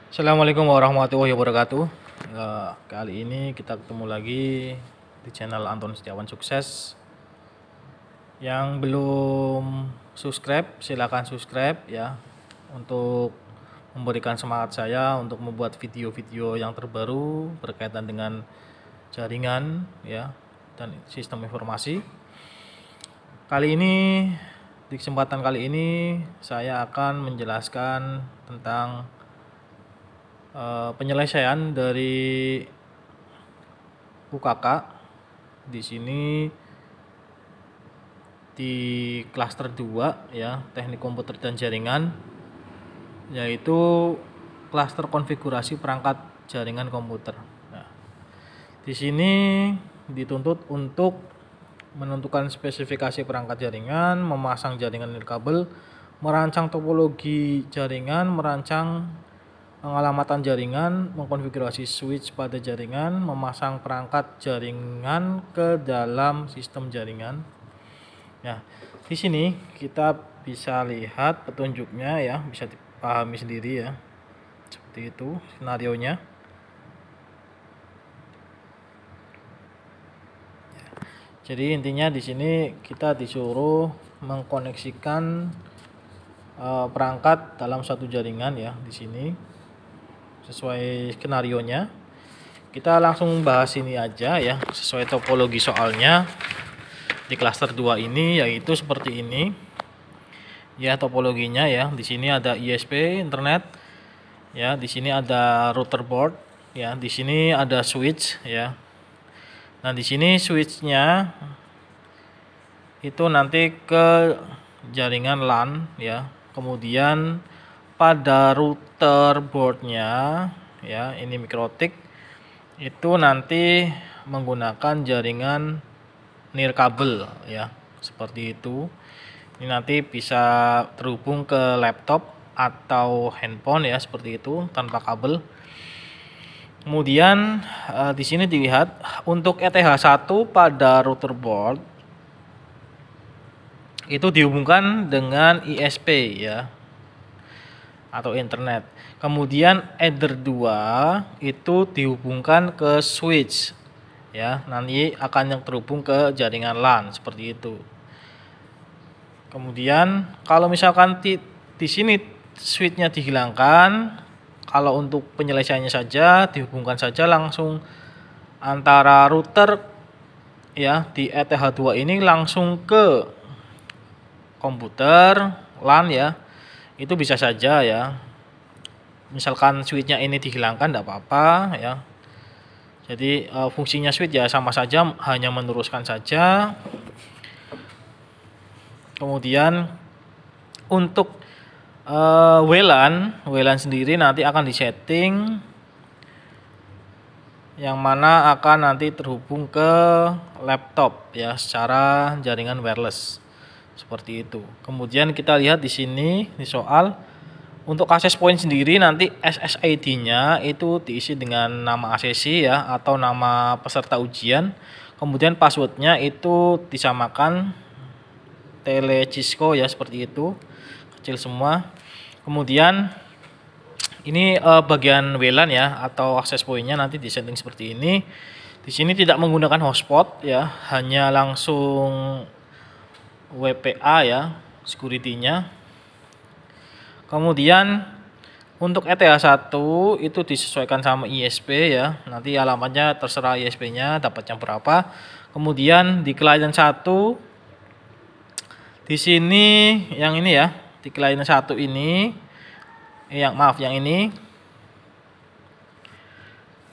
Assalamualaikum warahmatullahi wabarakatuh. Kali ini kita ketemu lagi di channel Anton Setiawan Sukses. Yang belum subscribe, silakan subscribe ya, untuk memberikan semangat saya untuk membuat video-video yang terbaru berkaitan dengan jaringan ya dan sistem informasi. Di kesempatan kali ini saya akan menjelaskan tentang penyelesaian dari UKK di sini di klaster 2 ya, Teknik Komputer dan Jaringan, yaitu klaster konfigurasi perangkat jaringan komputer. Nah, di sini dituntut untuk menentukan spesifikasi perangkat jaringan, memasang jaringan nirkabel, merancang topologi jaringan, merancang pengalamatan jaringan, mengkonfigurasi switch pada jaringan, memasang perangkat jaringan ke dalam sistem jaringan. Nah, di sini kita bisa lihat petunjuknya ya, bisa dipahami sendiri ya. Seperti itu skenarionya. Jadi intinya di sini kita disuruh mengkoneksikan perangkat dalam satu jaringan ya di sini. Sesuai skenarionya, kita langsung bahas ini aja ya, sesuai topologi soalnya di klaster 2 ini, yaitu seperti ini ya topologinya ya. Di sini ada ISP internet ya, di sini ada router board ya, di sini ada switch ya. Nah, di sini switchnya itu nanti ke jaringan LAN ya, kemudian pada router boardnya ya, ini mikrotik, itu nanti menggunakan jaringan nirkabel ya, seperti itu. Ini nanti bisa terhubung ke laptop atau handphone ya, seperti itu tanpa kabel. Kemudian di sini dilihat untuk ETH1 pada router board itu dihubungkan dengan ISP ya, atau internet. Kemudian Ether 2 itu dihubungkan ke switch ya, nanti akan yang terhubung ke jaringan LAN seperti itu. Kemudian kalau misalkan di sini switchnya dihilangkan, kalau untuk penyelesaiannya saja dihubungkan saja langsung antara router ya di ETH2 ini langsung ke komputer LAN ya, itu bisa saja ya. Misalkan switchnya ini dihilangkan tidak apa-apa ya. Jadi fungsinya switch ya sama saja, hanya meneruskan saja. Kemudian untuk WLAN sendiri nanti akan disetting yang mana akan nanti terhubung ke laptop ya secara jaringan wireless. Seperti itu. Kemudian kita lihat di sini di soal, untuk access point sendiri nanti SSID-nya itu diisi dengan nama ACC ya, atau nama peserta ujian. Kemudian passwordnya itu disamakan Telecisco ya, seperti itu, kecil semua. Kemudian ini bagian WLAN ya, atau access point-nya nanti disetting seperti ini. Di sini tidak menggunakan hotspot ya, hanya langsung WPA ya, security-nya. Kemudian untuk ETH1 itu disesuaikan sama ISP ya, nanti alamatnya terserah ISP-nya dapatnya berapa. Kemudian di client 1 di sini yang ini ya, di client 1 ini yang ini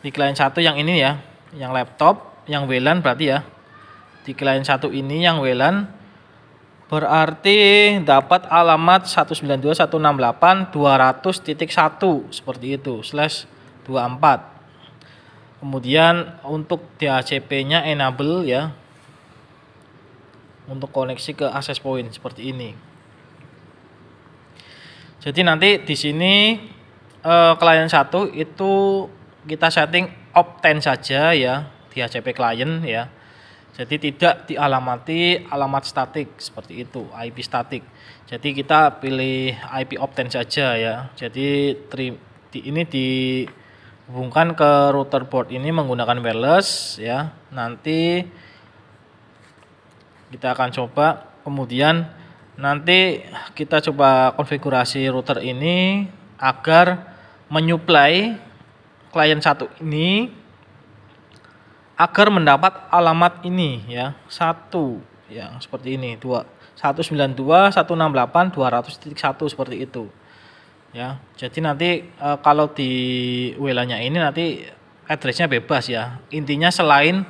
di client 1 yang ini ya, yang laptop, yang WLAN berarti ya. Di client 1 ini yang WLAN berarti dapat alamat 192.168.200.1 seperti itu /24. Kemudian untuk DHCP-nya enable ya, untuk koneksi ke access point seperti ini. Jadi nanti di sini client 1 itu kita setting opt10 saja ya, DHCP client ya. Jadi tidak dialamati alamat statik seperti itu, IP statik. Jadi kita pilih IP opt10 saja ya. Jadi ini dihubungkan ke router board ini menggunakan wireless ya. Nanti kita akan coba, kemudian nanti kita coba konfigurasi router ini agar menyuplai klien satu ini agar mendapat alamat ini ya, satu yang seperti ini, 192.168.200.1 seperti itu ya. Jadi nanti kalau di WLAN-nya ini nanti addressnya bebas ya, intinya selain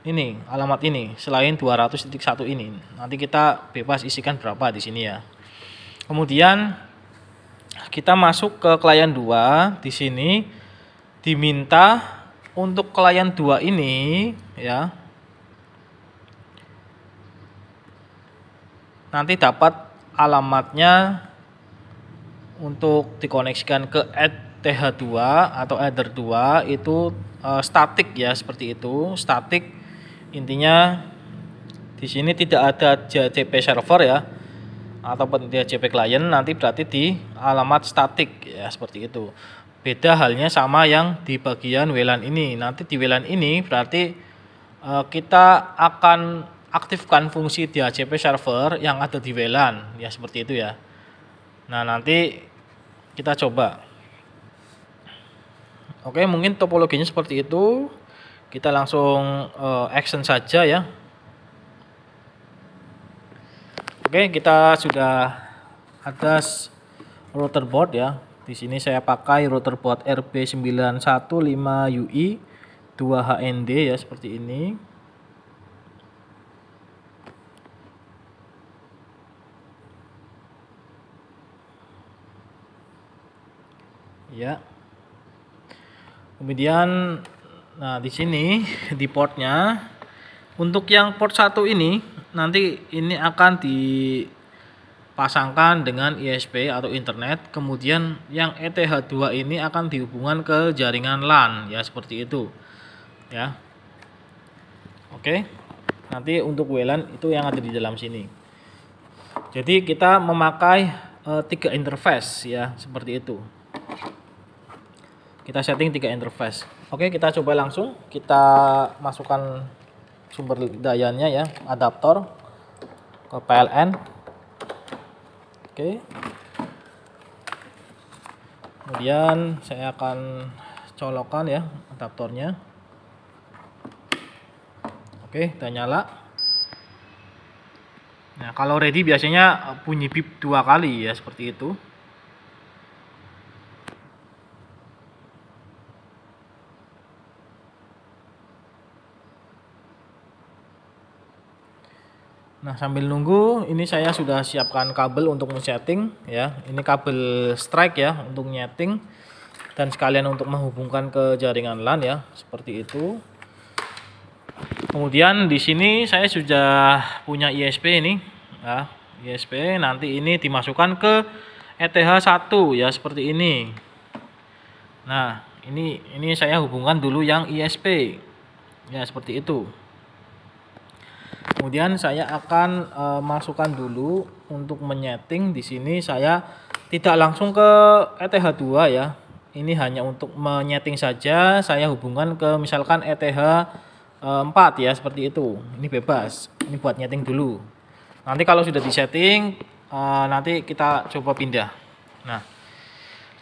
ini alamat ini, selain 200.1 ini nanti kita bebas isikan berapa di sini ya. Kemudian kita masuk ke klien 2. Di sini diminta untuk klien 2 ini ya, nanti dapat alamatnya untuk dikoneksikan ke ETH2 atau Ether 2 itu statik ya, seperti itu, statik. Intinya di sini tidak ada JP server ya, ataupun dia JP client, nanti berarti di alamat statik ya, seperti itu. Beda halnya sama yang di bagian WLAN ini. Nanti di WLAN ini berarti kita akan aktifkan fungsi DHCP server yang ada di WLAN ya, seperti itu ya. Nah, nanti kita coba. Oke, mungkin topologinya seperti itu. Kita langsung action saja ya. Oke, kita sudah ada router board ya. Di sini saya pakai router board RB915UI 2HND ya, seperti ini. Ya. Kemudian nah di sini di portnya, untuk yang port 1 ini nanti ini akan dipasangkan dengan ISP atau internet. Kemudian yang ETH2 ini akan dihubungkan ke jaringan LAN ya, seperti itu ya. Oke, nanti untuk WLAN itu yang ada di dalam sini. Jadi kita memakai 3 interface ya, seperti itu. Kita setting 3 interface. Oke, kita coba langsung kita masukkan sumber dayanya ya, adaptor ke PLN. Oke. Kemudian saya akan colokkan ya adaptornya. Oke, udah nyala. Nah, kalau ready biasanya bunyi bip 2 kali ya, seperti itu. Nah, sambil nunggu ini saya sudah siapkan kabel untuk men-setting ya. Ini kabel strike ya untuk nyeting dan sekalian untuk menghubungkan ke jaringan LAN ya, seperti itu. Kemudian di sini saya sudah punya ISP ini ya, ISP nanti ini dimasukkan ke ETH1 ya, seperti ini. Nah, ini saya hubungkan dulu yang ISP ya, seperti itu. Kemudian saya akan masukkan dulu untuk menyeting. Di sini saya tidak langsung ke ETH2 ya. Ini hanya untuk menyeting saja. Saya hubungkan ke misalkan ETH4 ya, seperti itu. Ini bebas. Ini buat nyeting dulu. Nanti kalau sudah disetting, nanti kita coba pindah. Nah,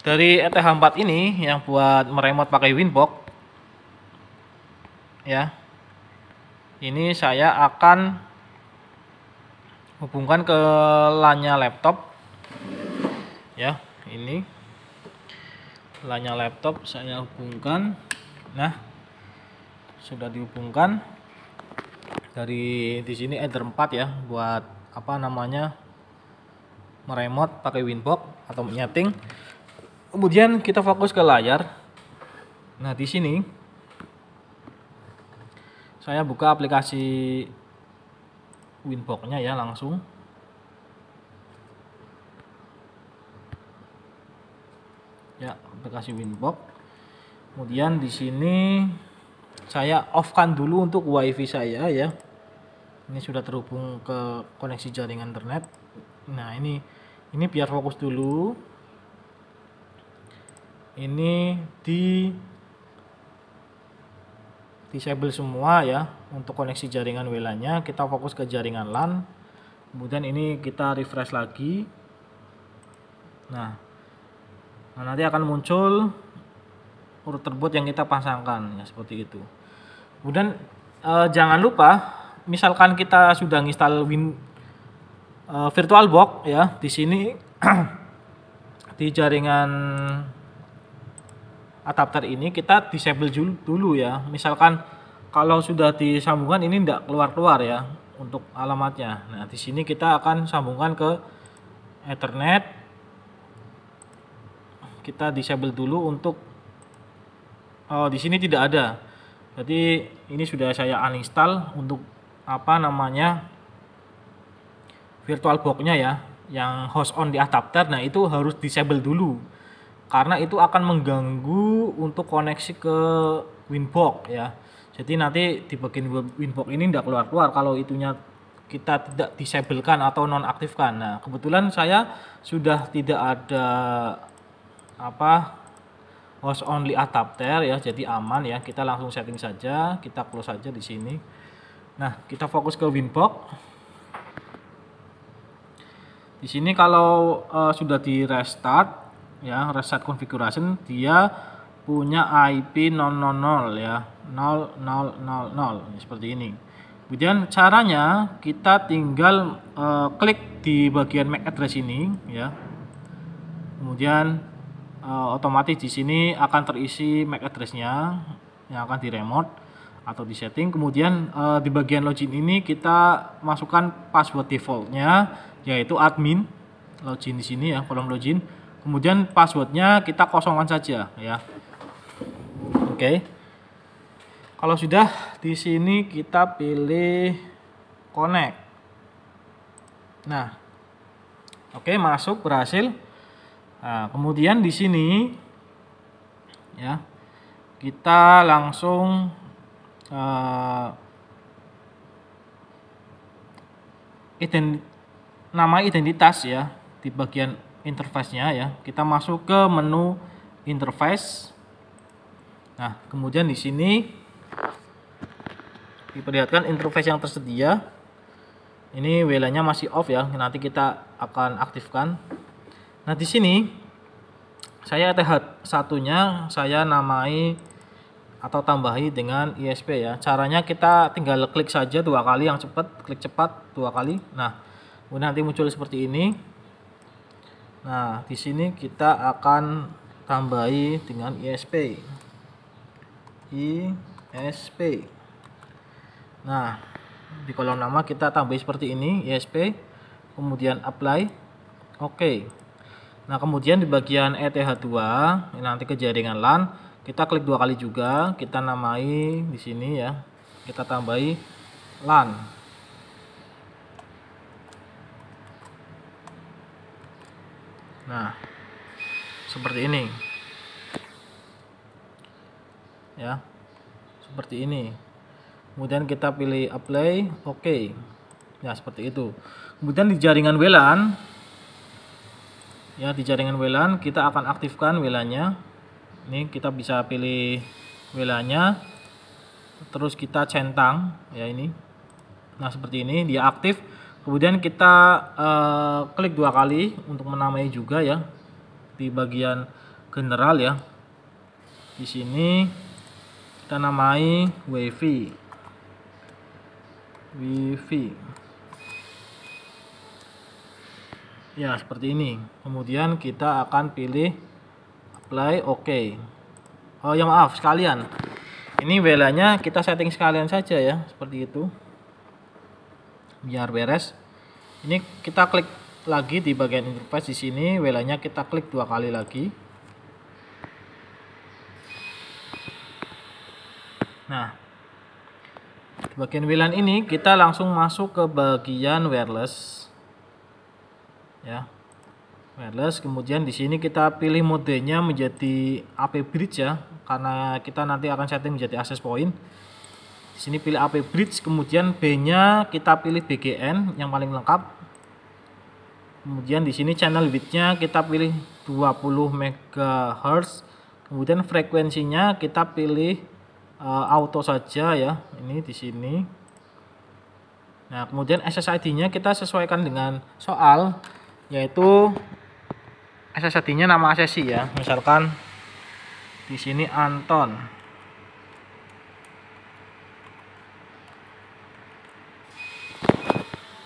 dari ETH4 ini yang buat meremote pakai Winbox ya. Ini saya akan hubungkan ke LAN-nya laptop ya. Ini LAN-nya laptop saya hubungkan. Nah, sudah dihubungkan. Dari di sini Ether 4 ya, buat apa namanya, meremote pakai Winbox atau nyeting. Kemudian kita fokus ke layar. Nah, di sini saya buka aplikasi Winbox-nya ya, langsung. Ya, aplikasi Winbox. Kemudian di sini saya off-kan dulu untuk WiFi saya ya. Ini sudah terhubung ke koneksi jaringan internet. Nah, ini biar fokus dulu. ini di disable semua ya untuk koneksi jaringan WLAN-nya. Kita fokus ke jaringan LAN. Kemudian ini kita refresh lagi. Nah nanti akan muncul router boot yang kita pasangkan ya, seperti itu. Kemudian jangan lupa, misalkan kita sudah install VirtualBox ya, di sini di jaringan adapter ini kita disable dulu ya. Misalkan kalau sudah disambungkan ini tidak keluar ya untuk alamatnya. Nah di sini kita akan sambungkan ke Ethernet. Kita disable dulu untuk di sini tidak ada. Jadi ini sudah saya uninstall untuk apa namanya VirtualBox-nya ya, yang host on di adapter. Nah itu harus disable dulu, karena itu akan mengganggu untuk koneksi ke Winbox ya. Jadi nanti di bagian Winbox ini tidak keluar kalau itunya kita tidak disablekan atau nonaktifkan. Nah kebetulan saya sudah tidak ada host only adapter ya, jadi aman ya. Kita langsung setting saja, kita close saja di sini. Nah kita fokus ke Winbox. Di sini kalau sudah di restart ya, reset configuration, dia punya IP 000 ya, 0000 seperti ini. Kemudian caranya kita tinggal klik di bagian MAC address ini ya. Kemudian otomatis di sini akan terisi MAC address-nya yang akan di remote atau di setting. Kemudian di bagian login ini kita masukkan password defaultnya, yaitu admin. Login di sini ya, kolom login. Kemudian passwordnya kita kosongkan saja ya. Oke. Kalau sudah, di sini kita pilih connect. Nah, oke, masuk, berhasil. Nah, kemudian di sini ya kita langsung nama identitas ya di bagian interface-nya ya. Kita masuk ke menu interface. Nah, kemudian di sini diperlihatkan interface yang tersedia. Ini WLAN-nya masih off ya. Nanti kita akan aktifkan. Nah di sini saya ETH1-nya saya namai atau tambahi dengan ISP ya. Caranya kita tinggal klik saja 2 kali, yang cepat, klik cepat 2 kali. Nah, nanti muncul seperti ini. Nah, di sini kita akan tambahi dengan ISP. Nah, di kolom nama kita tambah seperti ini, ISP, kemudian apply. Oke. Nah kemudian di bagian ETH2 nanti ke jaringan LAN, kita klik 2 kali juga, kita namai di sini ya, kita tambahi LAN. Nah seperti ini ya, seperti ini. Kemudian kita pilih apply, oke. Ya seperti itu. Kemudian di jaringan WLAN ya, di jaringan WLAN kita akan aktifkan WLAN-nya. Ini kita bisa pilih WLAN-nya, terus kita centang ya ini. Nah seperti ini dia aktif. Kemudian kita klik 2 kali untuk menamai juga ya di bagian general ya. Di sini kita namai WiFi. Ya seperti ini. Kemudian kita akan pilih apply, oke. Oh ya maaf sekalian, ini WLAN-nya kita setting sekalian saja ya, seperti itu biar beres. Ini kita klik lagi di bagian interface. Di sini WLAN-nya kita klik 2 kali lagi. Nah di bagian WLAN ini kita langsung masuk ke bagian wireless ya, wireless. Kemudian di sini kita pilih modenya menjadi AP bridge ya, karena kita nanti akan setting menjadi access point. Di sini pilih AP bridge, kemudian B-nya kita pilih BGN yang paling lengkap. Kemudian di sini channel width-nya kita pilih 20 MHz Kemudian frekuensinya kita pilih auto saja ya, ini di sini. Nah, kemudian SSID-nya kita sesuaikan dengan soal, yaitu SSID-nya nama sesi ya. Misalkan di sini Anton.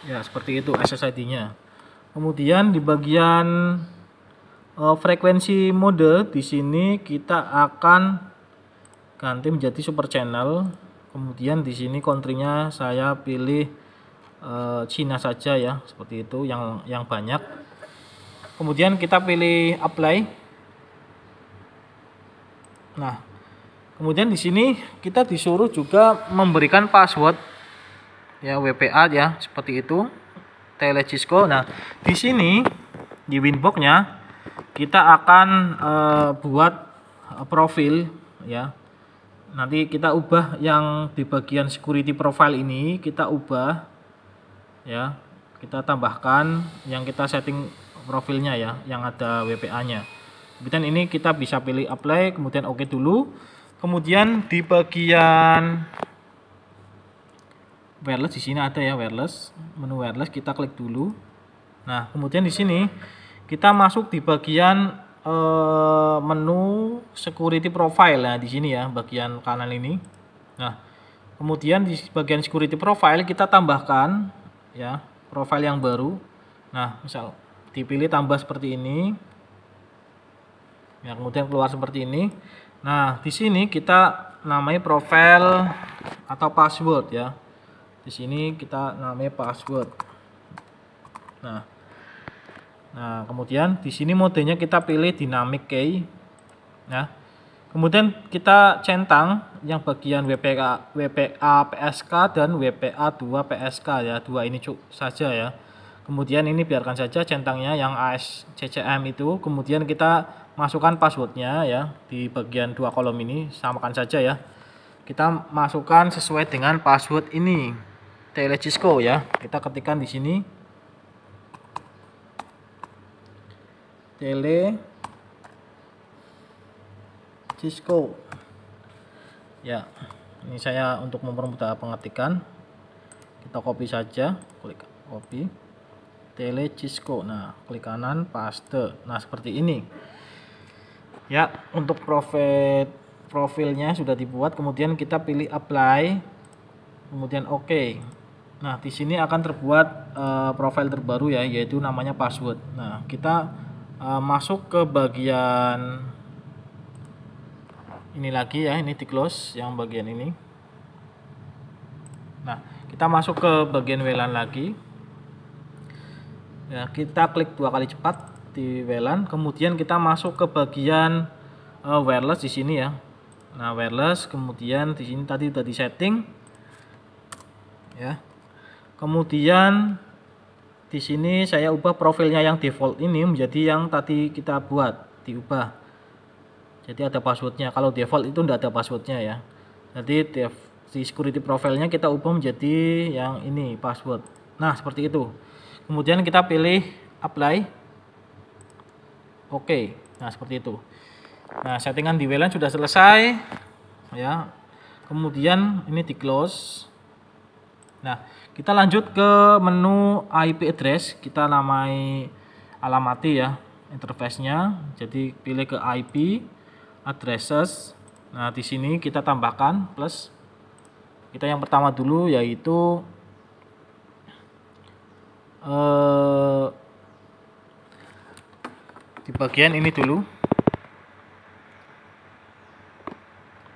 Ya, seperti itu SSID-nya. Kemudian di bagian frekuensi mode di sini kita akan ganti menjadi super channel. Kemudian di sini country-nya saya pilih Cina saja ya, seperti itu yang banyak. Kemudian kita pilih apply. Nah, kemudian di sini kita disuruh juga memberikan password ya, WPA ya, seperti itu. Telecisco. Nah, di sini di Winbox-nya kita akan buat profil ya. Nanti kita ubah yang di bagian security profile ini, kita ubah ya. Kita tambahkan yang kita setting profilnya ya, yang ada WPA-nya. Kemudian ini kita bisa pilih apply, kemudian oke dulu. Kemudian di bagian wireless di sini ada ya, wireless, menu wireless kita klik dulu. Nah, kemudian di sini kita masuk di bagian menu security profile ya, di sini ya, bagian kanan ini. Nah, kemudian di bagian security profile kita tambahkan ya, profile yang baru. Nah, misal dipilih tambah seperti ini. Ya, kemudian keluar seperti ini. Nah, di sini kita namai profile atau password ya. Di sini kita namai password. Nah, kemudian di sini modenya kita pilih dynamic key. Nah, kemudian kita centang yang bagian WPA PSK dan WPA 2 PSK ya. Dua ini saja ya. Kemudian ini biarkan saja centangnya yang ASCCM itu. Kemudian kita masukkan passwordnya ya di bagian dua kolom ini, samakan saja ya. Kita masukkan sesuai dengan password ini, Telecisco ya. Kita ketikkan di sini Telecisco ya. Ini saya untuk mempermudah pengetikan, kita copy saja, klik copy Telecisco. Nah, klik kanan, paste. Nah, seperti ini ya. Untuk profilnya sudah dibuat, kemudian kita pilih apply, kemudian oke. Nah, di sini akan terbuat profil terbaru ya, yaitu namanya password. Nah, kita masuk ke bagian ini lagi ya, ini di close yang bagian ini. Nah, kita masuk ke bagian WLAN lagi ya, kita klik dua kali cepat di WLAN, kemudian kita masuk ke bagian wireless di sini ya. Nah, wireless, kemudian di sini tadi sudah di setting ya. Kemudian di sini saya ubah profilnya yang default ini menjadi yang tadi kita buat, diubah. Jadi ada passwordnya. Kalau default itu tidak ada passwordnya ya. Jadi di security profilnya kita ubah menjadi yang ini, password. Nah, seperti itu. Kemudian kita pilih apply. Oke. Nah, seperti itu. Nah, settingan di WLAN sudah selesai ya. Kemudian ini di close. Nah, kita lanjut ke menu IP address. Kita namai alamati ya interface-nya. Jadi pilih ke IP addresses. Nah, di sini kita tambahkan plus. Kita yang pertama dulu yaitu di bagian ini dulu.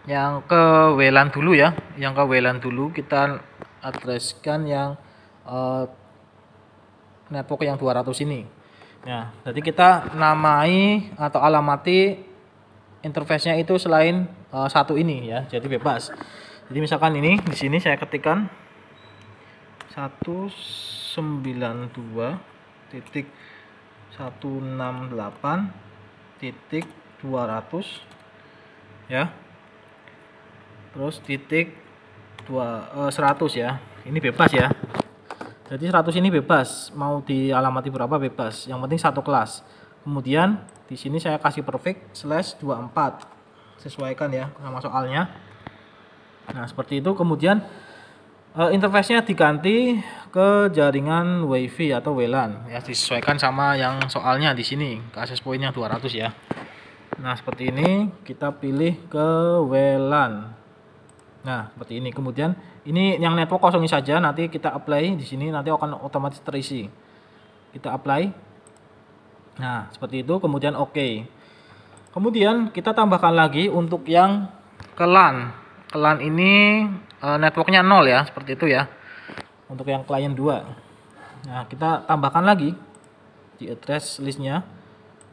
Yang ke WLAN dulu ya, yang ke WLAN dulu kita addresskan yang network yang 200 ini. Nah, jadi kita namai atau alamati interface-nya itu selain satu ini ya, jadi bebas. Jadi misalkan ini di sini saya ketikkan 192.168.200 ya. Terus titik 100 ya. Ini bebas ya. Jadi 100 ini bebas, mau dialamati berapa bebas. Yang penting satu kelas. Kemudian di sini saya kasih perfect /24. Sesuaikan ya sama soalnya. Nah, seperti itu. Kemudian interface-nya diganti ke jaringan WiFi atau WLAN ya, disesuaikan sama yang soalnya di sini. Ke access point-nya 200 ya. Nah, seperti ini kita pilih ke WLAN. Nah, seperti ini. Kemudian ini yang network kosongin saja, nanti kita apply di sini, nanti akan otomatis terisi. Kita apply. Nah, seperti itu. Kemudian oke. Kemudian kita tambahkan lagi untuk yang ke LAN. Ke LAN ini networknya 0 ya, seperti itu ya. Untuk yang client 2. Nah, kita tambahkan lagi di address listnya.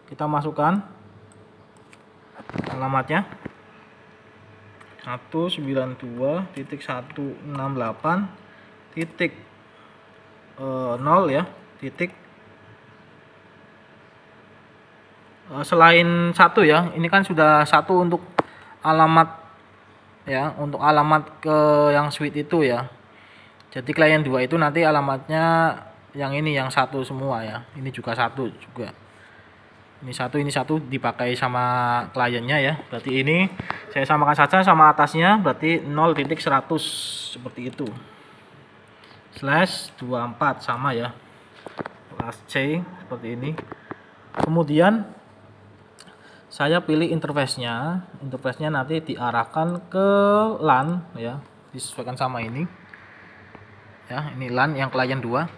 Kita masukkan alamatnya 192.168.0 ya, titik selain satu ya, ini kan sudah satu untuk alamat ya, untuk alamat ke yang suite itu ya. Jadi klien 2 itu nanti alamatnya yang ini, yang satu semua ya. Ini juga satu juga. Ini satu dipakai sama kliennya ya. Berarti ini saya samakan saja sama atasnya, berarti 0.100 seperti itu. /24 sama ya. /C seperti ini. Kemudian saya pilih interface-nya. Interface-nya nanti diarahkan ke LAN ya, disesuaikan sama ini. Ya, ini LAN yang client 2.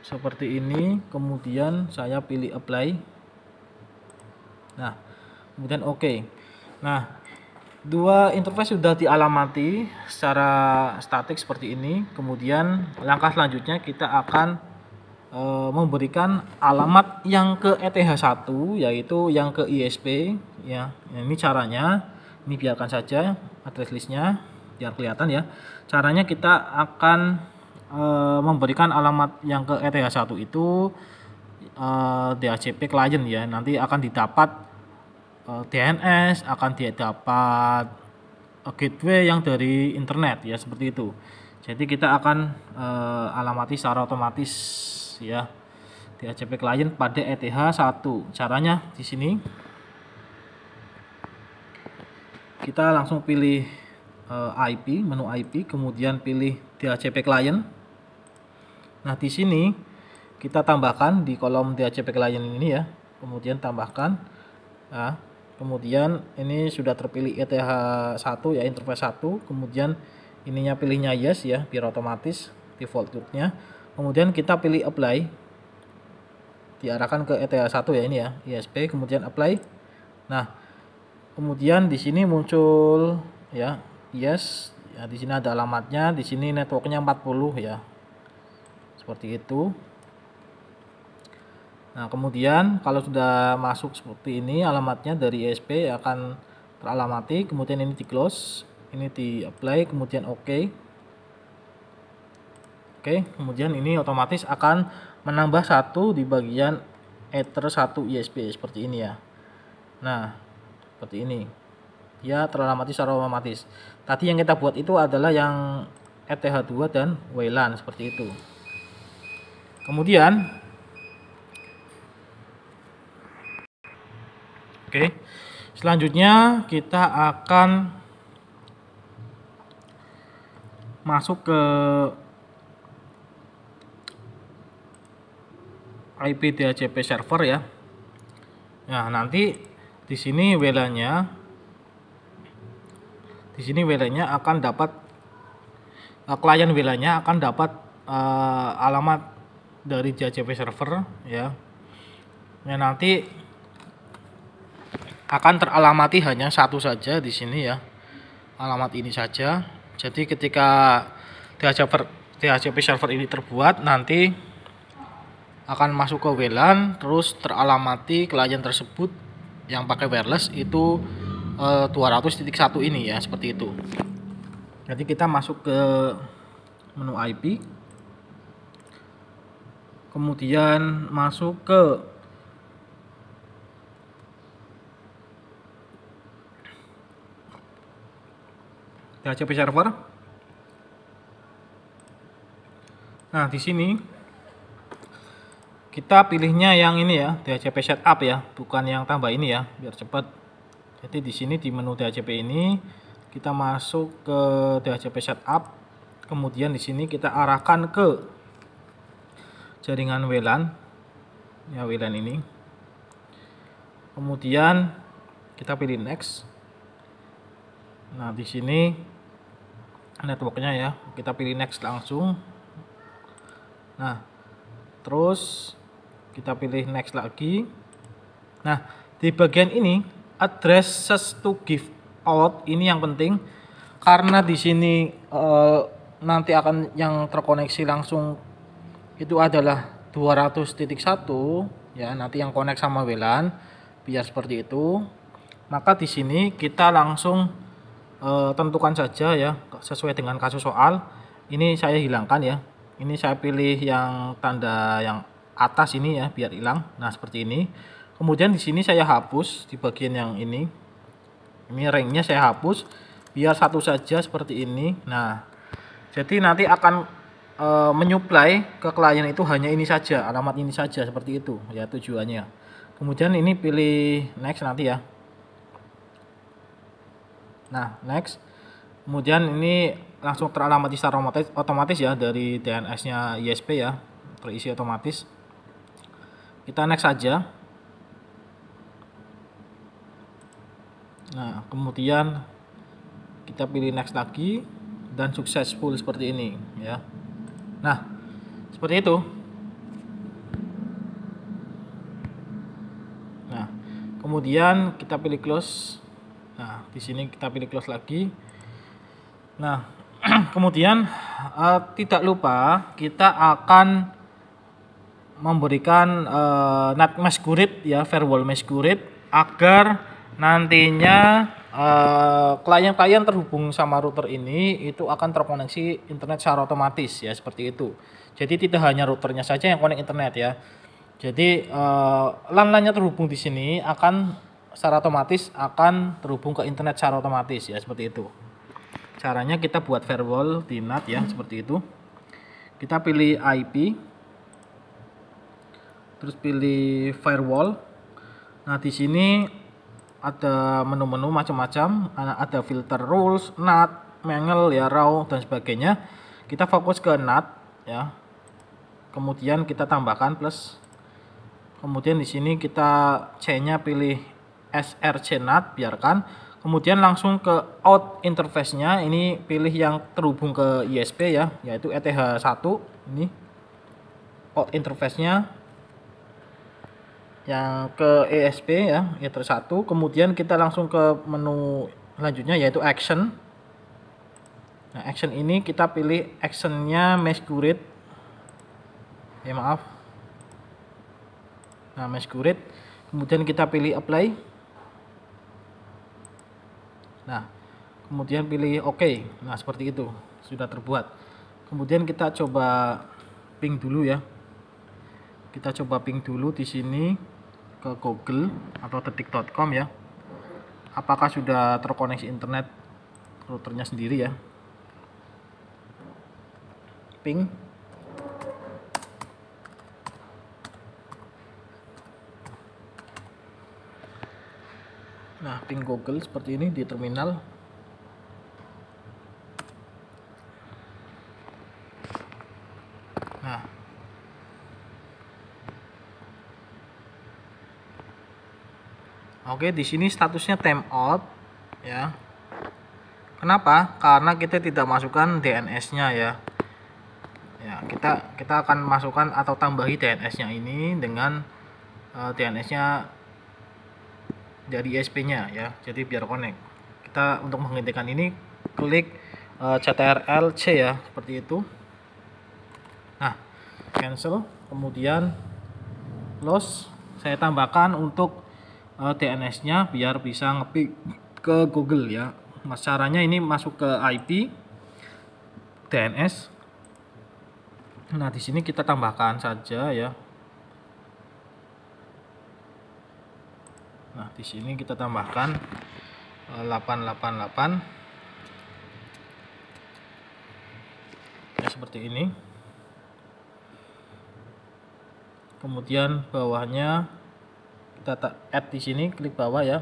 Seperti ini. Kemudian saya pilih apply. Nah, kemudian oke. Nah, dua interface sudah dialamati secara statik seperti ini. Kemudian langkah selanjutnya kita akan memberikan alamat yang ke ETH1, yaitu yang ke ISP ya. Ini caranya, ini biarkan saja address listnya biar kelihatan ya. Caranya kita akan memberikan alamat yang ke ETH1 itu DHCP client ya. Nanti akan didapat DNS, akan didapat gateway yang dari internet ya, seperti itu. Jadi kita akan alamati secara otomatis ya DHCP client pada ETH1. Caranya di sini kita langsung pilih IP, menu IP, kemudian pilih DHCP client. Nah, di sini kita tambahkan di kolom DHCP client ini ya. Kemudian tambahkan. Nah, kemudian ini sudah terpilih ETH1 ya, interface 1. Kemudian ininya pilihnya yes ya, biar otomatis default rootnya. Kemudian kita pilih apply, diarahkan ke ETH1 ya, ini ya, ISP, kemudian apply. Nah, kemudian di sini muncul ya yes ya, di sini ada alamatnya, di sini networknya 40 ya, seperti itu. Nah, kemudian kalau sudah masuk seperti ini alamatnya dari ISP akan teralamati. Kemudian ini di close, ini di apply, kemudian oke. Oke, kemudian ini otomatis akan menambah satu di bagian Ether 1 ISP seperti ini ya. Nah, seperti ini. Dia teralamati secara otomatis. Tadi yang kita buat itu adalah yang ETH2 dan WLAN seperti itu. Kemudian oke, selanjutnya kita akan masuk ke IP DHCP server ya. Nah, nanti di sini WLAN-nya akan dapat klien WLAN-nya akan dapat alamat dari DHCP server ya. Nah, nanti akan teralamati hanya satu saja di sini ya. Alamat ini saja. Jadi ketika DHCP server ini terbuat, nanti akan masuk ke WLAN, terus teralamati klien tersebut yang pakai wireless itu 200.1 ini ya, seperti itu. Jadi kita masuk ke menu IP, kemudian masuk ke DHCP server. Nah, di sini kita pilihnya yang ini ya, DHCP setup ya, bukan yang tambah ini ya, biar cepat. Jadi di sini di menu DHCP ini kita masuk ke DHCP setup, kemudian di sini kita arahkan ke jaringan WLAN ya, WLAN ini. Kemudian kita pilih next. Nah, di sini networknya ya, kita pilih next langsung. Nah, terus kita pilih next lagi. Nah, di bagian ini addresses to give out ini yang penting, karena di sini nanti akan yang terkoneksi langsung itu adalah 200.1 ya, nanti yang connect sama WLAN, biar seperti itu. Maka di sini kita langsung tentukan saja ya, sesuai dengan kasus soal. Ini saya hilangkan ya. Ini saya pilih yang tanda yang atas ini ya, biar hilang. Nah, seperti ini. Kemudian di sini saya hapus di bagian yang ini. Ini ringnya saya hapus biar satu saja seperti ini. Nah, jadi nanti akan menyuplai ke klien itu hanya ini saja, alamat ini saja, seperti itu ya tujuannya. Kemudian ini pilih next nanti ya. Nah, next. Kemudian ini langsung teralamat secara otomatis ya, dari DNS-nya ISP ya, terisi otomatis. Kita next saja. Nah, kemudian kita pilih next lagi dan successful seperti ini ya. Nah, seperti itu. Nah, kemudian kita pilih close. Nah, di sini kita pilih close lagi. Nah, kemudian tidak lupa kita akan memberikan NAT mesh grid ya, firewall mesh grid, agar nantinya klien-klien terhubung sama router ini itu akan terkoneksi internet secara otomatis ya, seperti itu. Jadi tidak hanya routernya saja yang connect internet ya. Jadi LAN-LAN-nya terhubung di sini akan secara otomatis akan terhubung ke internet secara otomatis ya, seperti itu. Caranya kita buat firewall di NAT ya, seperti itu. Kita pilih IP, terus pilih firewall. Nah, di sini ada menu-menu macam-macam, ada filter rules, NAT, mangle ya, raw dan sebagainya. Kita fokus ke NAT ya. Kemudian kita tambahkan plus. Kemudian di sini kita C-nya pilih SRC NAT, biarkan. Kemudian langsung ke out interface-nya, ini pilih yang terhubung ke ISP ya, yaitu ETH1. Ini out interface-nya yang ke ESP ya, ETH1. Kemudian kita langsung ke menu selanjutnya, yaitu action. Nah, action ini kita pilih action-nya mesh grid ya, maaf. Nah, mesh grid. Kemudian kita pilih apply. Nah, kemudian pilih OK. Nah, seperti itu sudah terbuat. Kemudian kita coba ping dulu ya. Kita coba ping dulu di sini ke Google atau detik.com ya. Apakah sudah terkoneksi internet routernya sendiri ya. Ping. Nah, ping Google seperti ini di terminal. Nah, oke, di sini statusnya timeout ya. Kenapa? Karena kita tidak masukkan DNS-nya ya. Ya, kita akan masukkan atau tambahi DNS-nya ini dengan DNS-nya dari ISP-nya ya. Jadi biar connect. Kita untuk menghentikan ini klik CTRL-C ya, seperti itu. Nah, cancel, kemudian close. Saya tambahkan untuk DNS-nya biar bisa ngepick ke Google ya. Mas, caranya ini masuk ke IP DNS. Nah, di sini kita tambahkan saja ya. Nah, di sini kita tambahkan 888 ya, seperti ini. kemudian bawahnya kita add di sini, klik bawah ya.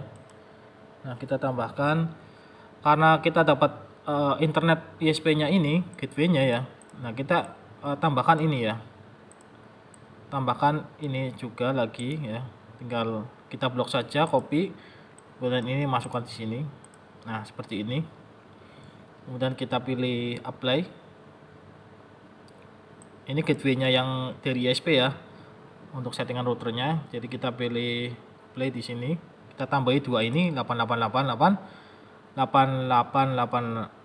Nah, kita tambahkan karena kita dapat internet ISP-nya ini, gateway-nya ya. Nah, kita tambahkan ini ya. Tambahkan ini juga lagi ya. Tinggal kita blok saja, copy. Kemudian ini masukkan di sini. Nah, seperti ini. Kemudian kita pilih apply. Ini gateway-nya yang dari ISP ya. Untuk settingan routernya, jadi kita pilih play di sini, kita tambahi dua ini 8888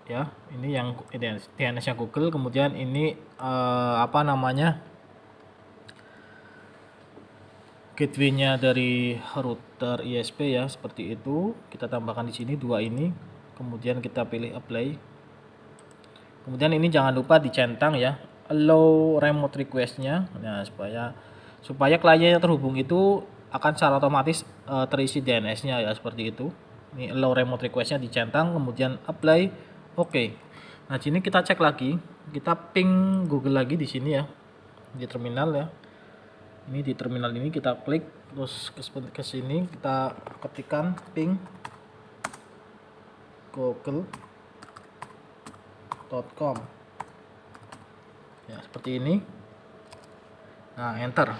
ya. Ini yang DNS-nya Google, kemudian ini apa namanya, gateway-nya dari router ISP ya, seperti itu. Kita tambahkan di sini dua ini, kemudian kita pilih apply. Kemudian ini jangan lupa dicentang ya, allow remote request-nya. Nah, supaya klien yang terhubung itu akan secara otomatis terisi DNS-nya ya, seperti itu. Ini allow remote request-nya dicentang, kemudian apply, oke. Nah, sini kita cek lagi, kita ping Google lagi di sini ya, di terminal ya. Ini di terminal ini kita klik, terus ke sini kita ketikkan ping google.com ya, seperti ini. Nah, enter.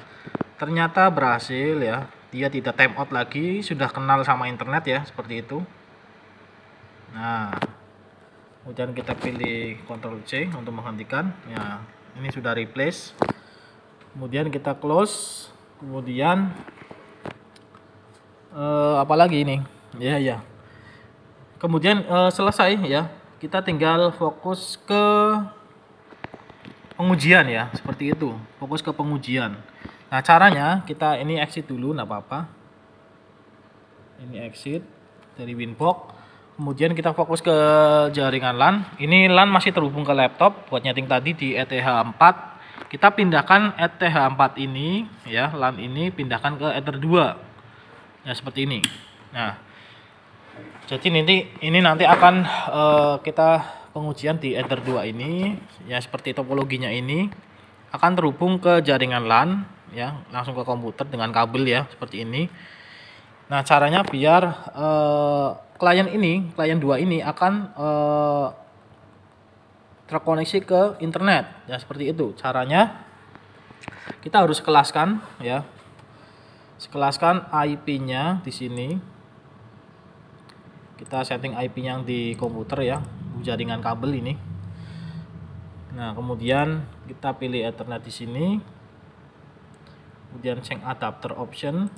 Ternyata berhasil ya. Dia tidak time out lagi, sudah kenal sama internet ya, seperti itu. Nah, kemudian kita pilih Ctrl C untuk menghentikan. Ya, ini sudah replace. Kemudian kita close. Kemudian apalagi ini? Ya. Kemudian selesai ya. Kita tinggal fokus ke pengujian ya, seperti itu. Fokus ke pengujian. Nah, caranya kita ini exit dulu, nggak apa-apa. Ini exit dari Winbox. Kemudian kita fokus ke jaringan LAN. Ini LAN masih terhubung ke laptop buat nyeting tadi di ETH4. Kita pindahkan ETH4 ini ya, LAN ini pindahkan ke Ether 2. Ya, seperti ini. Nah, jadi ini nanti akan kita pengujian di Ether 2 ini ya, seperti topologinya ini akan terhubung ke jaringan LAN ya, langsung ke komputer dengan kabel ya, seperti ini. Nah, caranya biar klien 2 ini akan terkoneksi ke internet ya, seperti itu. Caranya kita harus kelaskan ya. Sekelaskan IP-nya di sini. Kita setting IP-nya yang di komputer ya, jaringan kabel ini. Nah, kemudian kita pilih Ethernet di sini. Kemudian change adapter option.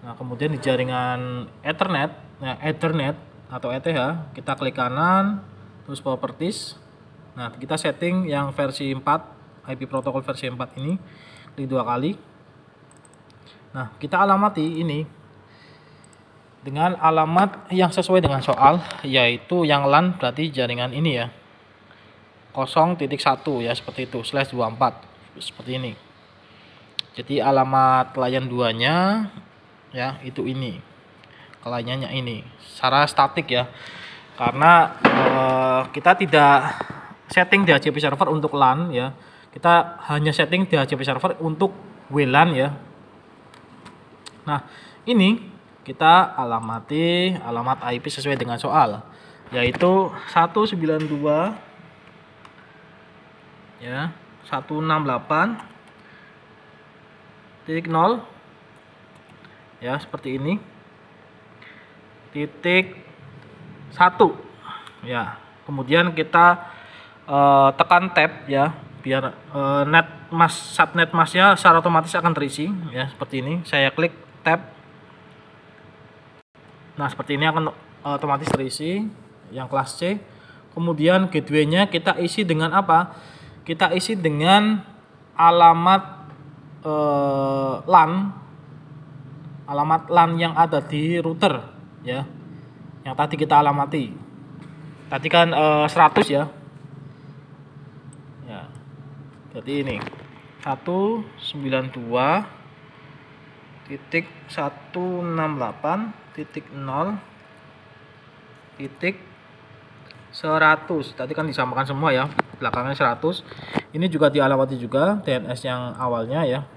Nah, kemudian di jaringan Ethernet, nah Ethernet atau ETH, kita klik kanan, terus properties. Nah, kita setting yang versi 4, IP protokol versi 4 ini, klik 2 kali. Nah, kita alamati ini dengan alamat yang sesuai dengan soal, yaitu yang LAN berarti jaringan ini ya, 0.1 ya, seperti itu, /24 seperti ini. Jadi alamat klien 2 nya ya, itu ini, kliennya ini secara statik ya, karena kita tidak setting DHCP server untuk LAN ya, kita hanya setting DHCP server untuk WLAN ya. Nah, ini kita alamati alamat IP sesuai dengan soal, yaitu 192 ya, 168.0 ya, seperti ini, .1 ya. Kemudian kita tekan tab ya, biar subnet masknya secara otomatis akan terisi ya, seperti ini. Saya klik tab. Nah, seperti ini akan otomatis terisi yang kelas C. Kemudian gateway-nya kita isi dengan apa? Kita isi dengan alamat LAN yang ada di router ya, yang tadi kita alamati. Tadi kan 100 ya. Ya. Jadi ini 192.168.0.100. Tadi kan disamakan semua ya, belakangnya 100. Ini juga dialamati juga DNS yang awalnya ya.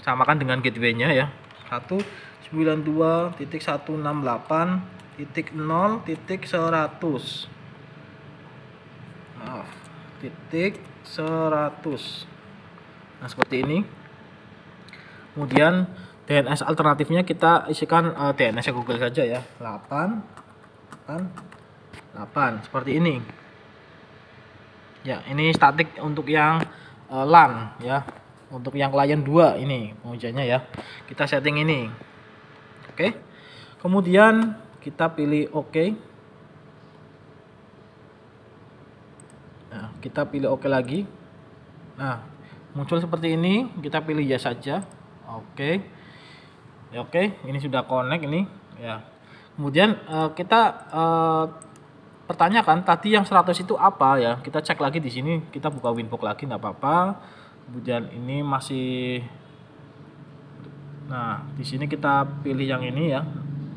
samakan dengan gateway-nya ya. 192.168.0.100. Maaf, titik 100. Nah, seperti ini. Kemudian DNS alternatifnya kita isikan DNS Google saja ya. 8 seperti ini. Ya, ini statik untuk yang LAN ya. Untuk yang client 2 ini pengujiannya ya. Kita setting ini. Oke. Kemudian kita pilih OK. Nah, kita pilih OK lagi. Nah, muncul seperti ini, kita pilih ya saja. Oke. Ya, oke, ini sudah connect ini ya. Kemudian kita pertanyakan tadi yang 100 itu apa ya. Kita cek lagi di sini, kita buka Winbox lagi enggak apa-apa. Kemudian ini masih, nah, di sini kita pilih yang ini ya.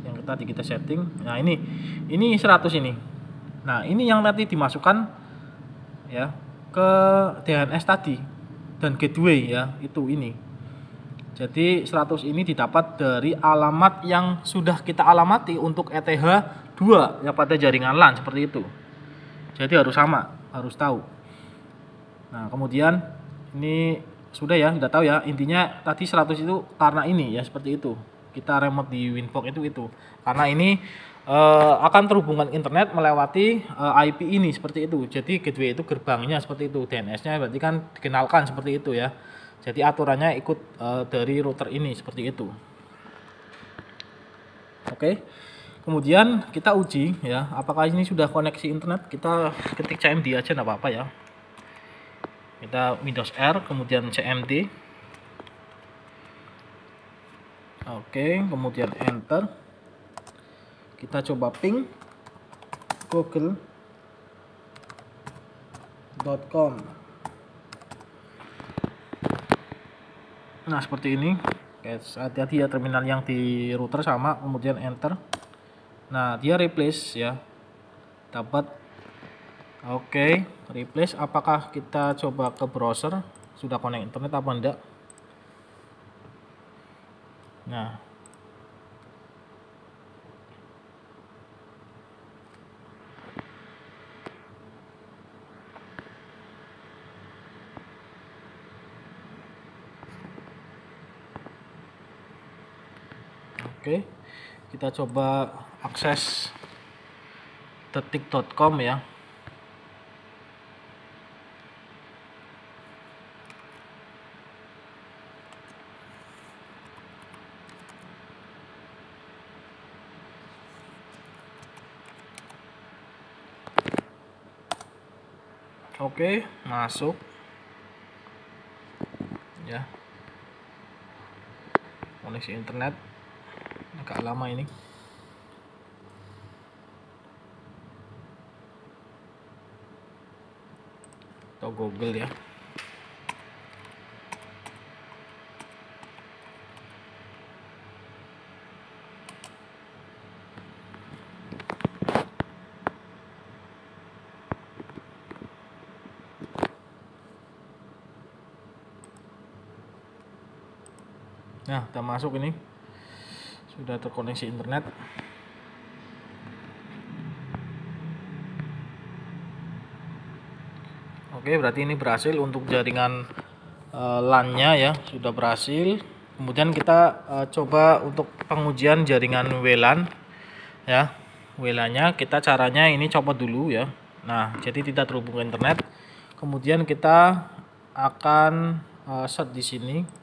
Yang tadi kita setting. Nah, ini 100 ini. Nah, ini yang nanti dimasukkan ya ke DNS tadi dan gateway ya, itu ini. Jadi 100 ini didapat dari alamat yang sudah kita alamati untuk ETH2 yang pada jaringan LAN seperti itu. Jadi harus sama, harus tahu. Nah, kemudian ini sudah ya, sudah tahu ya. Intinya tadi 100 itu karena ini ya, seperti itu. Kita remote di Winbox itu. Karena ini akan terhubungkan internet melewati IP ini seperti itu. Jadi gateway itu gerbangnya seperti itu, DNS-nya berarti kan dikenalkan seperti itu ya. Jadi aturannya ikut dari router ini seperti itu. Oke. Kemudian kita uji ya, apakah ini sudah koneksi internet. Kita ketik CMD aja enggak apa-apa ya. Kita Windows R kemudian CMD. Oke, kemudian enter. Kita coba ping google.com. Nah, seperti ini. Oke, hati-hati ya terminal yang di router sama, kemudian enter. Nah, dia replace ya. Dapat. Oke, replace. Apakah kita coba ke browser sudah connect internet apa enggak? Nah, oke, kita coba akses detik.com ya. Oke, masuk ya. Koneksi internet agak lama ini. Atau Google ya. Nah, udah masuk ini. Sudah terkoneksi internet. Oke, berarti ini berhasil untuk jaringan LAN-nya ya, sudah berhasil. Kemudian kita coba untuk pengujian jaringan WLAN ya. WLAN-nya kita caranya ini copot dulu ya. Nah, jadi tidak terhubung ke internet. Kemudian kita akan set di sini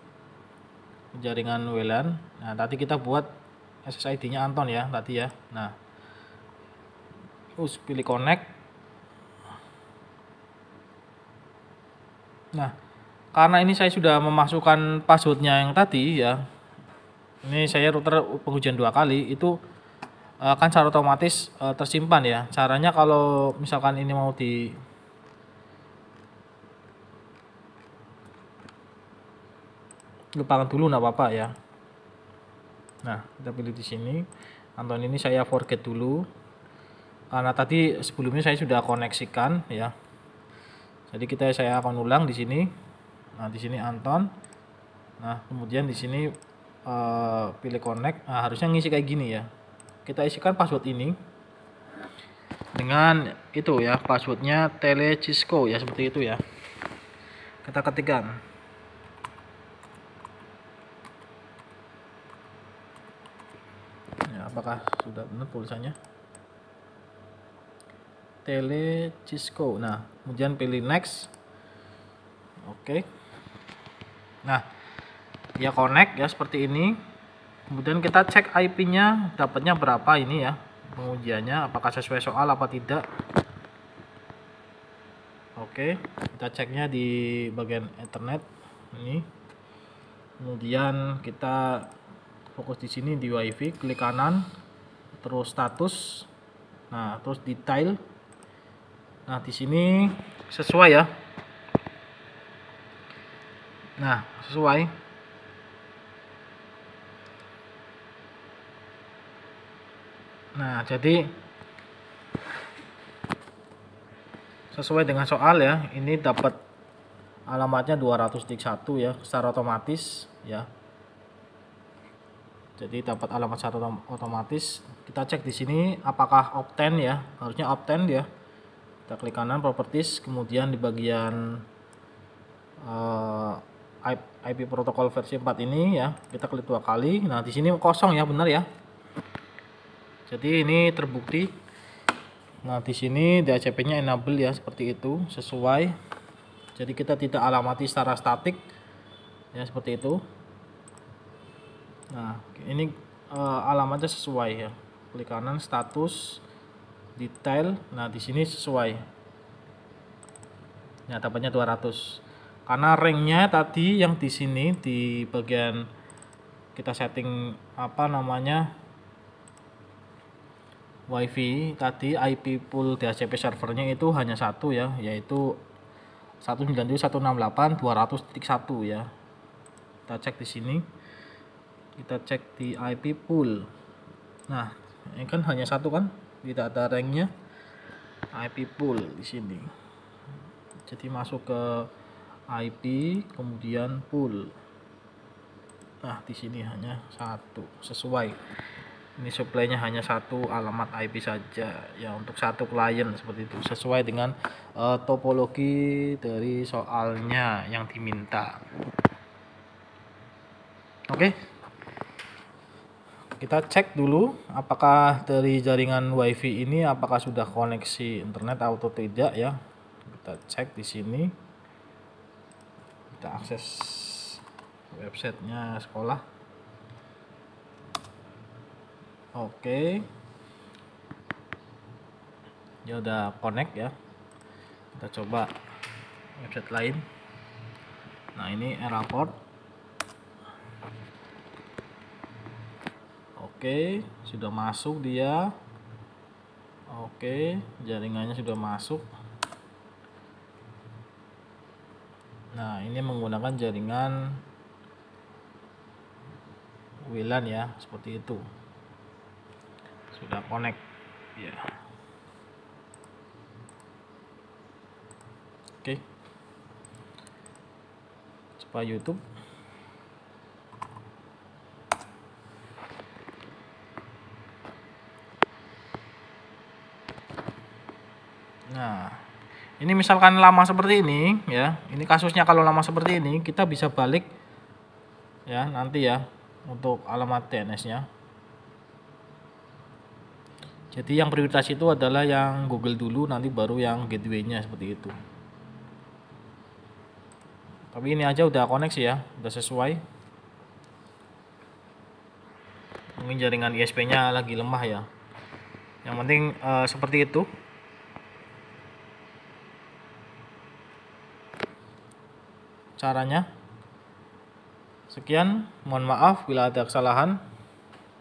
jaringan WLAN. Nah, tadi kita buat SSID-nya Anton ya tadi ya. Nah, terus pilih connect. Nah, karena ini saya sudah memasukkan passwordnya yang tadi ya. Ini saya router pengujian 2 kali, itu akan secara otomatis tersimpan ya. Caranya kalau misalkan ini mau di lupakan dulu enggak apa-apa ya. Nah, kita pilih di sini. Anton ini saya forget dulu. Karena tadi sebelumnya saya sudah koneksikan ya. Jadi saya akan ulang di sini. Nah, di sini Anton. Nah, kemudian di sini pilih connect. Nah, harusnya ngisi kayak gini ya. Kita isikan password ini dengan itu ya, passwordnya Telecisco ya, seperti itu ya. Kita ketikkan. Ya, apakah sudah benar tulisannya? Telecisco. Nah, kemudian pilih next. Oke. Nah, ya connect ya seperti ini. Kemudian kita cek IP-nya dapatnya berapa ini ya. Pengujiannya apakah sesuai soal apa tidak. Oke, kita ceknya di bagian Ethernet ini. Kemudian kita fokus di sini di WiFi, klik kanan, terus status. Nah, terus detail. Nah, di sini sesuai ya. Nah, sesuai. Nah, jadi sesuai dengan soal ya. Ini dapat alamatnya 201 ya, secara otomatis ya. Jadi dapat alamat satu otomatis. Kita cek di sini apakah obtain ya. Harusnya obtain ya. Kita klik kanan properties, kemudian di bagian IP protokol versi 4 ini ya, kita klik 2 kali. Nah, di sini kosong ya, benar ya. Jadi ini terbukti. Nah, di sini DHCP-nya enable ya, seperti itu, sesuai. Jadi kita tidak alamati secara statik ya, seperti itu. Nah, ini alamatnya sesuai ya. Klik kanan status detail. Nah, di sini sesuai. Ya, dapatnya 200. Karena ranknya tadi yang di sini di bagian kita setting apa namanya WiFi tadi, IP pool DHCP servernya itu hanya satu ya, yaitu 192.168.200.1 ya. Kita cek di sini. Kita cek di IP pool. Nah, ini kan hanya satu kan, tidak ada ranknya. IP pool di sini. Jadi masuk ke IP, kemudian pool. Nah, di sini hanya satu, sesuai. Ini supply-nya hanya satu alamat IP saja ya, untuk satu klien seperti itu, sesuai dengan topologi dari soalnya yang diminta. Oke. Kita cek dulu apakah dari jaringan WiFi ini apakah sudah koneksi internet atau tidak ya. Kita cek di sini. Kita akses websitenya sekolah. Oke, dia udah connect ya. Kita coba website lain. Nah, ini Airport. Oke, sudah masuk dia. Oke, jaringannya sudah masuk. Nah, ini menggunakan jaringan WLAN ya, seperti itu. Sudah connect ya. Oke, coba YouTube. Nah, ini misalkan lama seperti ini ya, ini kasusnya kalau lama seperti ini kita bisa balik ya nanti ya untuk alamat DNS-nya. Jadi yang prioritas itu adalah yang Google dulu, nanti baru yang gateway-nya seperti itu. Tapi ini aja udah koneksi ya, udah sesuai. Mungkin jaringan ISP-nya lagi lemah ya. Yang penting seperti itu. Caranya. Sekian, mohon maaf bila ada kesalahan.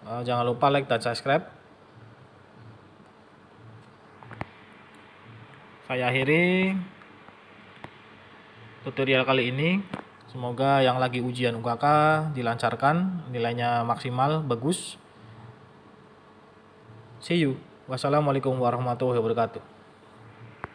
Jangan lupa like dan subscribe. Saya akhiri tutorial kali ini. Semoga yang lagi ujian UKK dilancarkan, nilainya maksimal, bagus. See you. Wassalamualaikum warahmatullahi wabarakatuh.